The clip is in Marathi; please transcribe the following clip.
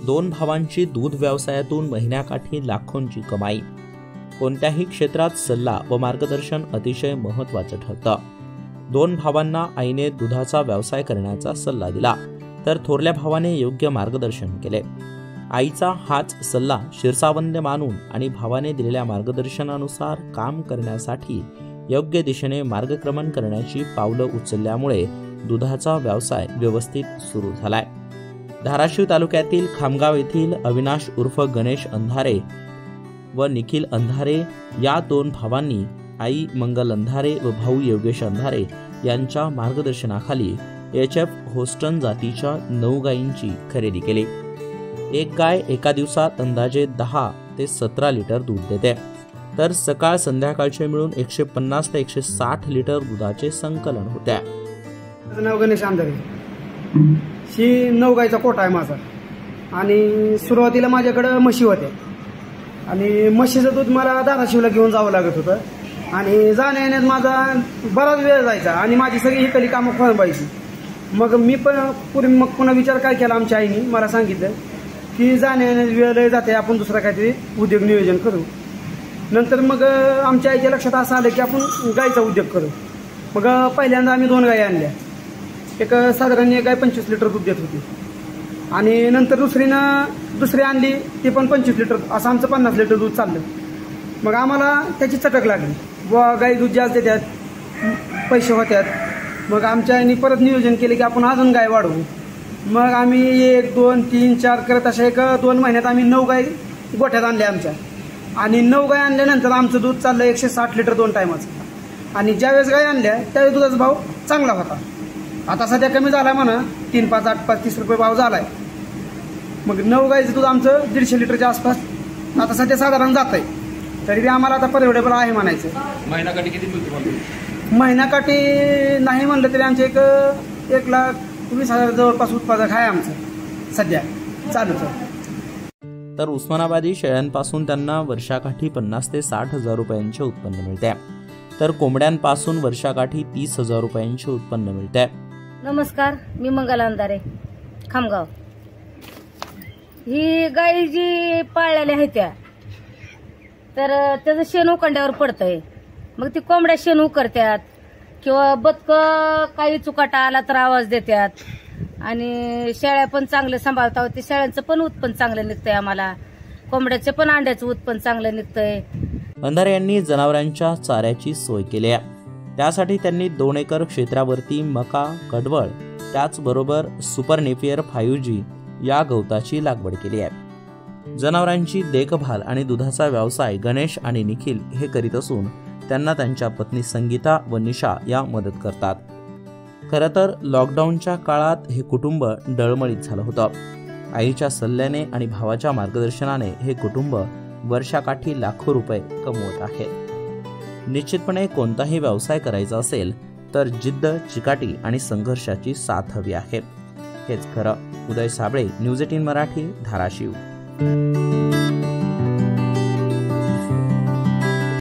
दोन भावांची दूध व्यवसायातून महिन्याकाठी लाखोंची कमाई। कोणत्याही क्षेत्रात सल्ला व मार्गदर्शन अतिशय महत्त्वाचं ठरतं। दोन भावांना आईने दुधाचा व्यवसाय करण्याचा सल्ला दिला, तर थोरल्या भावाने योग्य मार्गदर्शन केले। आईचा हाच सल्ला शिरसावंद्य मानून आणि भावाने दिलेल्या मार्गदर्शनानुसार काम करण्यासाठी योग्य दिशेने मार्गक्रमण करण्याची पावलं उचलल्यामुळे दुधाचा व्यवसाय व्यवस्थित सुरू झालाय। धाराशिव तालुक्यातील खामगाव येथील अविनाश उर्फ गणेश अंधारे व निखिल अंधारे या दोन भावांनी आई मंगल अंधारे व भाऊ योगेश अंधारे यांच्या मार्गदर्शनाखाली HF होस्टन जातीच्या 9 गायींची खरेदी केली। एक गाय एका दिवसात अंदाजे 10 ते 17 लिटर दूध देते, तर सकाळ संध्याकाळचे मिळून 150 ते 160 लिटर दुधाचे संकलन होते। नाव गणेश अंधारे, ही 9 गायीचा कोटा आहे माझा। आणि सुरुवातीला माझ्याकडे म्हशी होत्या आणि म्हशीचं दूध मला धाराशिवला घेऊन जावं लागत होतं आणि जाण्या येण्यात माझा बराच वेळ जायचा आणि माझी सगळी ही कली कामं खोळंबायची। मग मी पण पुन्हा विचार काय केला, आमच्या आईने मला सांगितलं की जाण्या येण्यात वेळ लय जाते, आपण दुसरा काहीतरी उद्योग नियोजन करू। नंतर मग आमच्या आईच्या लक्षात असं आलं की आपण गायीचा उद्योग करू। मग पहिल्यांदा आम्ही 2 गायी आणल्या, एक साधारण एक गाय 25 लिटर दूध देत होती आणि नंतर दुसरी आणली, ती पण 25 लिटर, असं आमचं 50 लिटर दूध चाललं। मग आम्हाला त्याची चटक लागली, बुवा गाई दूध जास्त देतात, पैसे होतात। मग आमच्या आईने परत नियोजन केले की आपण अजून गाय वाढवू। मग आम्ही 1, 2, 3, 4 करत अशा 1-2 महिन्यात आम्ही 9 गाय गोठ्यात आणल्या आमच्या। आणि 9 गाय आणल्यानंतर आमचं दूध चाललं 160 लिटर 2 टायमाचं। आणि ज्यावेळेस गाय आणल्या त्यावेळेस दुधाचा भाव चांगला होता, आता सध्या कमी झाला म्हणा, 3, 5, 8, 5, 30 रुपये भाव झालाय। मग 9 गायचं दूध आमचं 150 लिटरच्या आसपास आता सध्या साधारण जात आहे, तरी आम्हाला आता परवडेबल आहे म्हणायचं। महिनाकाठी किती मिळतो? महिनाकाठी नाही म्हणलं तरी आमचे 1,20,000 जवळपास उत्पादक आहे आमचं सध्या चालूच। तर उस्मानाबादी शेळ्यांपासून त्यांना वर्षाकाठी 50 ते 60 हजार रुपयांचे उत्पन्न मिळते, तर कोंबड्यांपासून वर्षाकाठी 30,000 रुपयांचे उत्पन्न मिळते। नमस्कार, मी मंगल अंधारे, खामगाव। ही गाई जी पाळलेल्या आहेत तर त्याचं शेण उकंड्यावर पडतंय, मग ती कोंबड्या शेण उकरतात किंवा बदकं काही चुकाटा आला तर आवाज देतात आणि शेळ्या पण चांगले सांभाळतात, ते शेळ्यांचं पण उत्पन्न चांगलं निघतंय, आम्हाला कोंबड्याचं पण अंड्याचं उत्पन्न चांगलं निघतंय। अंधारे यांनी जनावरांच्या चाऱ्याची सोय केली आहे, त्यासाठी त्यांनी 2 एकर क्षेत्रावरती मका, कडवळ, त्याचबरोबर सुपर नेपियर 5G या गवताची लागवड केली आहे। जनावरांची देखभाल आणि दुधाचा व्यवसाय गणेश आणि निखिल हे करीत असून त्यांना त्यांच्या पत्नी संगीता व निशा या मदत करतात। खरं तर लॉकडाऊनच्या काळात हे कुटुंब डळमळीत झालं होतं। आईच्या सल्ल्याने आणि भावाच्या मार्गदर्शनाने हे कुटुंब वर्षाकाठी लाखो रुपये कमवत आहेत। निश्चितपणे कोणताही व्यवसाय करायचा असेल तर जिद्द, चिकाटी आणि संघर्षाची साथ हवी आहे, हेच खरं। उदय साबळे, न्यूज 18 मराठी, धाराशिव।